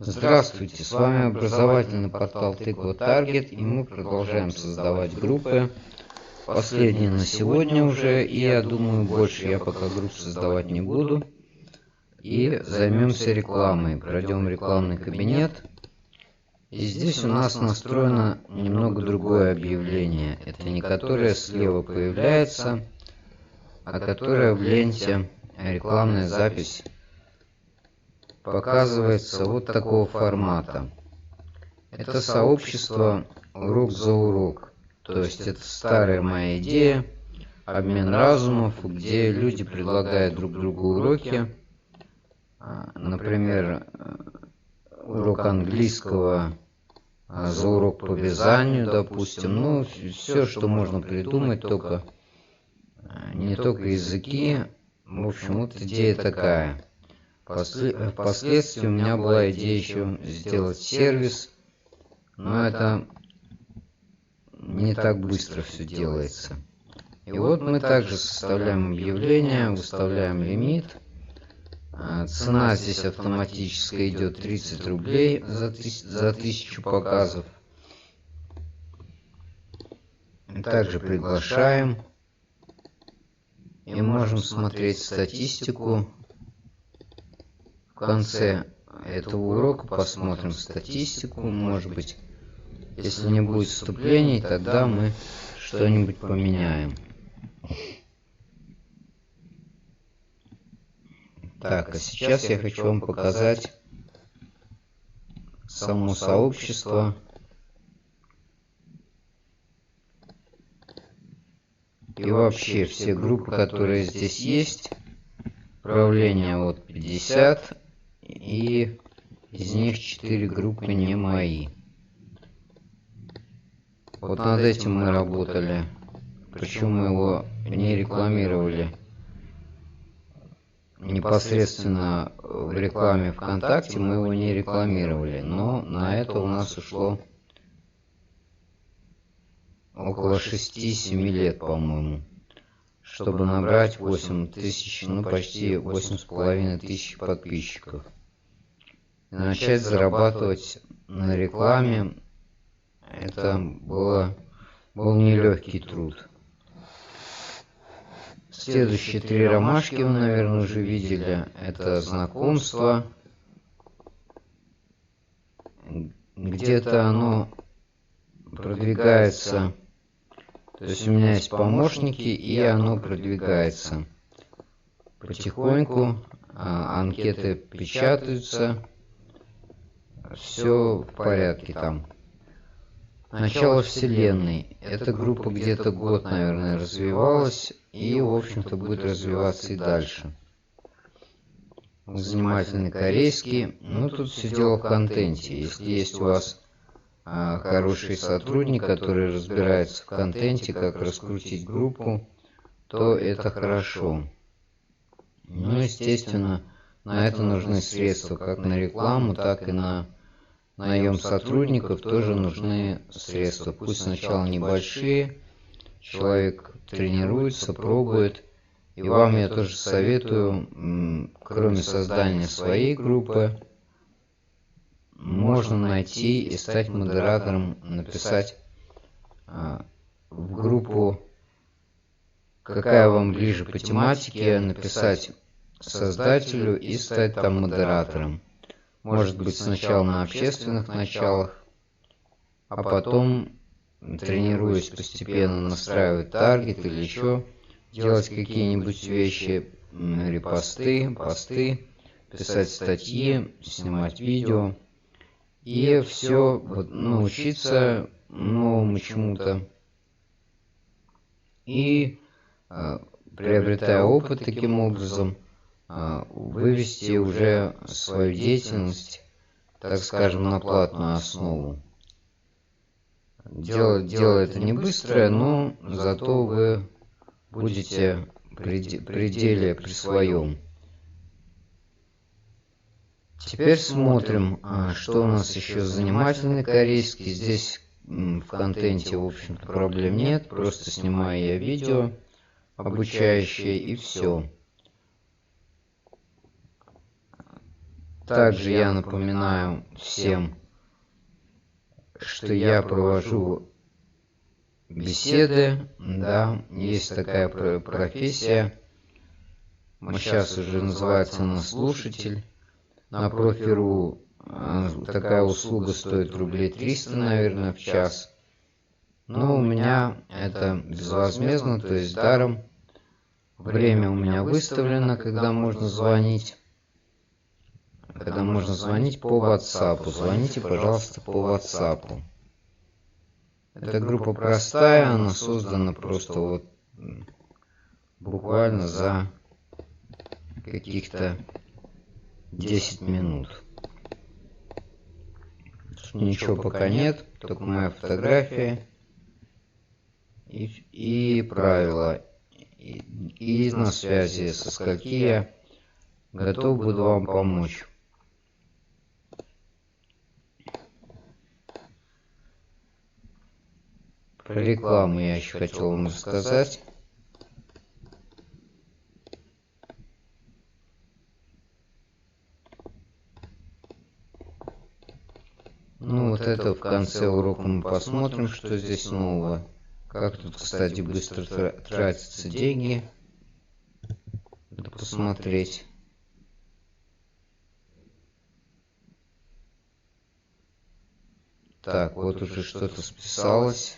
Здравствуйте, с вами образовательный портал Тыква Таргет, и мы продолжаем создавать группы. Последние на сегодня уже, и я думаю, больше я пока групп создавать не буду. И займемся рекламой. Пройдем рекламный кабинет. И здесь у нас настроено немного другое объявление. Это не которое слева появляется, а которое в ленте рекламная запись показывается вот такого формата. Это сообщество урок за урок. То есть это старая моя идея, обмен разумов, где люди предлагают друг другу уроки. Например, урок английского за урок по вязанию, допустим. Ну, все, что можно придумать, только не только языки. В общем, вот идея такая. Впоследствии у меня была идея еще сделать сервис, но это не так быстро все делается. И вот мы также составляем объявление, выставляем лимит. Цена здесь автоматически идет 30 рублей за 1000 показов. Также приглашаем и можем смотреть статистику. В конце этого урока посмотрим статистику. Может быть, если не будет вступлений, тогда мы что-нибудь поменяем. Так, а сейчас я хочу вам показать само сообщество. И вообще все группы, которые здесь есть. Управление вот 50. И из них 4 группы не мои. Вот над этим мы работали. Причем мы его не рекламировали непосредственно в рекламе ВКонтакте, мы его не рекламировали. Но на это у нас ушло около 6-7 лет, по-моему, чтобы набрать 8000, ну почти 8500 подписчиков. И начать зарабатывать на рекламе, это был нелегкий труд. Следующие 3 ромашки вы, наверное, уже видели. Это знакомство. Где-то оно продвигается. То есть у меня есть помощники, и оно продвигается потихоньку. Анкеты печатаются. Все в порядке там. Начало вселенной. Эта группа где-то год, наверное, развивалась. И, в общем-то, будет развиваться и дальше. Занимательный корейский. Ну, тут все дело в контенте. Если есть у вас хороший сотрудник, который разбирается в контенте, как раскрутить группу, то это хорошо. Ну, естественно, на это нужны средства, как на рекламу, так и на наем сотрудников тоже нужны средства. Пусть сначала небольшие, человек тренируется, пробует. И вам я тоже советую, кроме создания своей группы, можно найти и стать модератором, написать в группу, какая вам ближе по тематике, написать создателю и стать там модератором. Может быть, сначала на общественных началах, а потом, тренируясь постепенно, настраивать таргет или еще, делать какие-нибудь вещи, репосты, посты, писать статьи, снимать видео. И все, вот, научиться новому чему-то. И, приобретая опыт таким образом, вывести уже свою деятельность, так скажем, на платную основу. Дело это не быстрое, но зато вы будете при своем. Теперь смотрим, что у нас еще занимательный корейский. Здесь в контенте, в общем-то, проблем нет. Просто снимаю я видео обучающее и все. Также я напоминаю всем, что я провожу беседы, да, есть такая профессия, сейчас уже называется она слушатель. На Профи.ру такая услуга стоит рублей 300, наверное, в час. Но у меня это безвозмездно, то есть даром. Время у меня выставлено, когда можно звонить. Когда можно звонить по WhatsApp. Звоните, пожалуйста, по WhatsApp. Эта группа простая, она создана просто вот буквально за каких-то 10 минут. Ничего пока нет, только моя фотография и правила. И на связи, со скольки я готов буду вам помочь. Про рекламу я еще хотел вам рассказать. Ну вот это в конце урока мы посмотрим, что здесь нового. Как тут, кстати, быстро тратятся деньги. Надо посмотреть. Так, вот уже что-то списалось.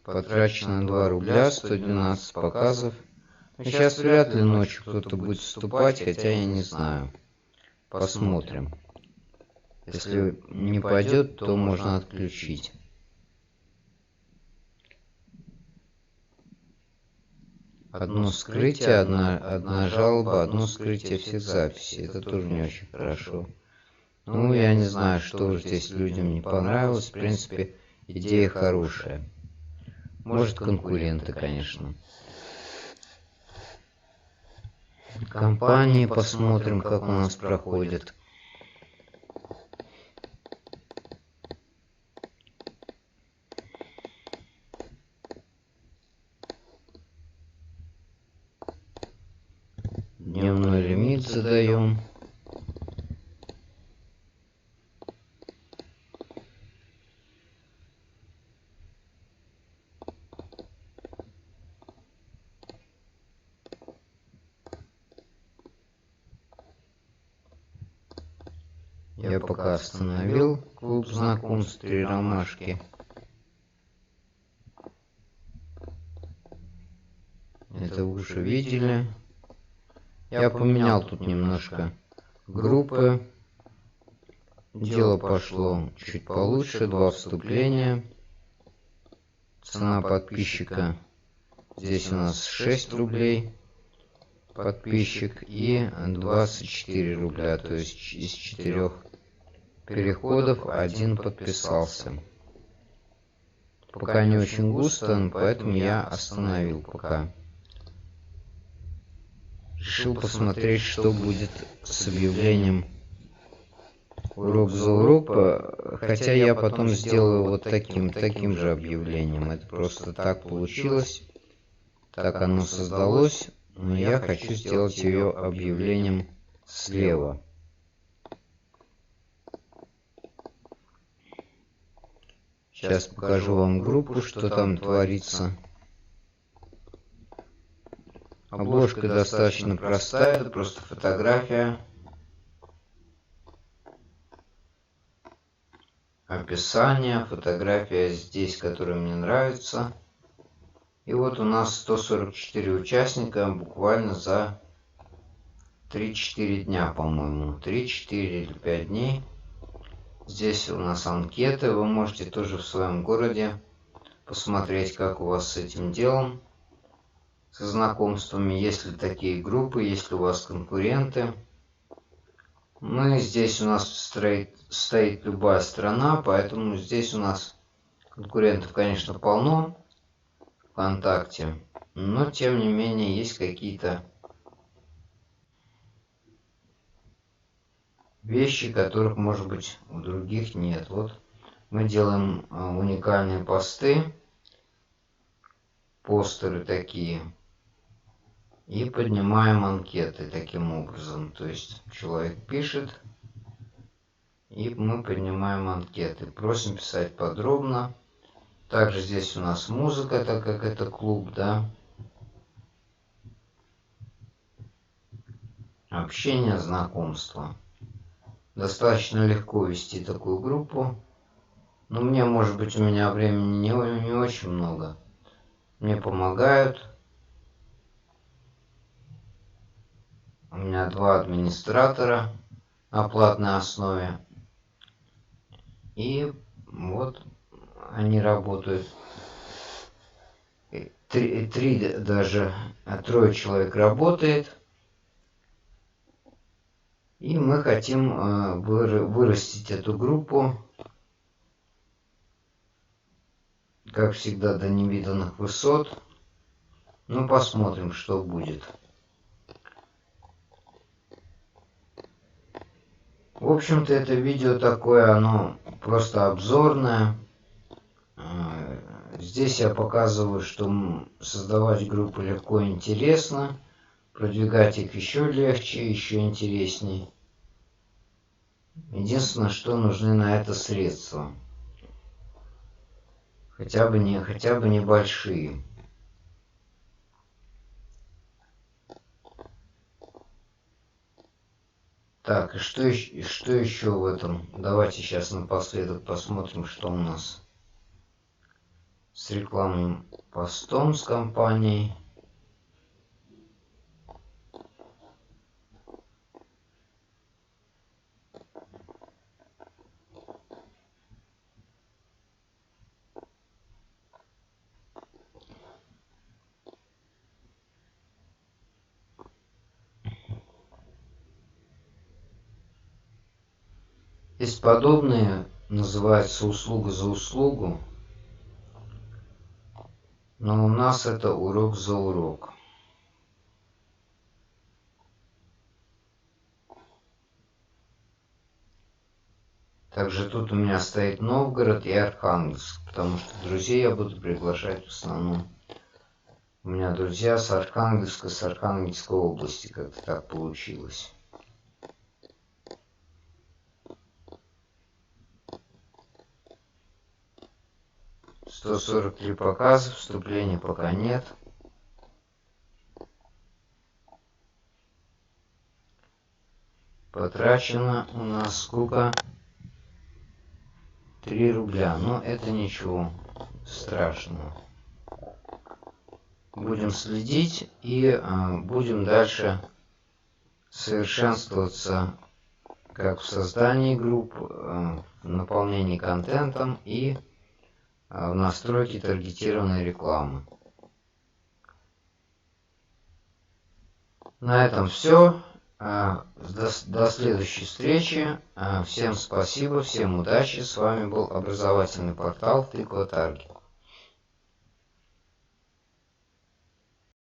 Потрачено 2 рубля, 112 показов. Но сейчас вряд ли ночью кто-то будет вступать, хотя я не знаю. Посмотрим. Если не пойдет, то можно отключить. Одно скрытие, одна жалоба, одно скрытие всех записей. Это тоже не очень хорошо. Ну, я не знаю, что здесь людям не понравилось. В принципе, идея хорошая. Может, конкуренты, конечно. Компании посмотрим, как у нас проходит. Дневной лимит задаем. Я пока остановил клуб знакомств 3 ромашки. Это вы уже видели. Я поменял тут немножко группы. Дело пошло чуть получше. 2 вступления. Цена подписчика. Здесь у нас 6 рублей. Подписчик и 24 рубля. То есть из 4 переходов 1 подписался. Пока не очень густо, поэтому я остановил пока. Решил посмотреть, что будет с объявлением урок за урок, хотя я потом сделаю вот таким же объявлением. Это просто так получилось, так оно создалось, но я хочу сделать ее объявлением слева. Сейчас покажу вам группу, что там творится. Обложка достаточно простая, это просто фотография. Описание, фотография здесь, которая мне нравится. И вот у нас 144 участника буквально за 3-4 дня, по-моему. 3-4 или 5 дней. Здесь у нас анкеты. Вы можете тоже в своем городе посмотреть, как у вас с этим делом. Со знакомствами, есть ли такие группы, есть ли у вас конкуренты. Ну и здесь у нас стоит любая страна, поэтому здесь у нас конкурентов, конечно, полно в ВКонтакте, но тем не менее есть какие-то вещи, которых, может быть, у других нет. Вот Мы делаем уникальные посты, постеры такие, и поднимаем анкеты таким образом. То есть человек пишет, и мы поднимаем анкеты. Просим писать подробно. Также здесь у нас музыка, так как это клуб, да. Общение, знакомство. Достаточно легко вести такую группу. Но мне, может быть, у меня времени не очень много. Мне помогают. У меня 2 администратора на платной основе. И вот они работают. 3 даже, 3 человек работает. И мы хотим вырастить эту группу, как всегда, до невиданных высот. Ну, посмотрим, что будет. В общем-то, это видео такое, оно просто обзорное. Здесь я показываю, что создавать группы легко и интересно. Продвигать их еще легче, еще интересней. Единственное, что нужны на это средства. Хотя бы небольшие. Так, и что еще в этом? Давайте сейчас напоследок посмотрим, что у нас с рекламным постом с компанией. Есть подобные, называется услуга за услугу, но у нас это урок за урок. Также тут у меня стоит Новгород и Архангельск, потому что друзей я буду приглашать в основном. У меня друзья с Архангельска, с Архангельской области, как-то так получилось. 143 показа, вступления пока нет. Потрачено у нас сколько? 3 рубля. Но это ничего страшного. Будем следить и будем дальше совершенствоваться как в создании групп, в наполнении контентом и в настройке таргетированной рекламы. На этом все. До следующей встречи. Всем спасибо, всем удачи. С вами был образовательный портал Тыква Таргет.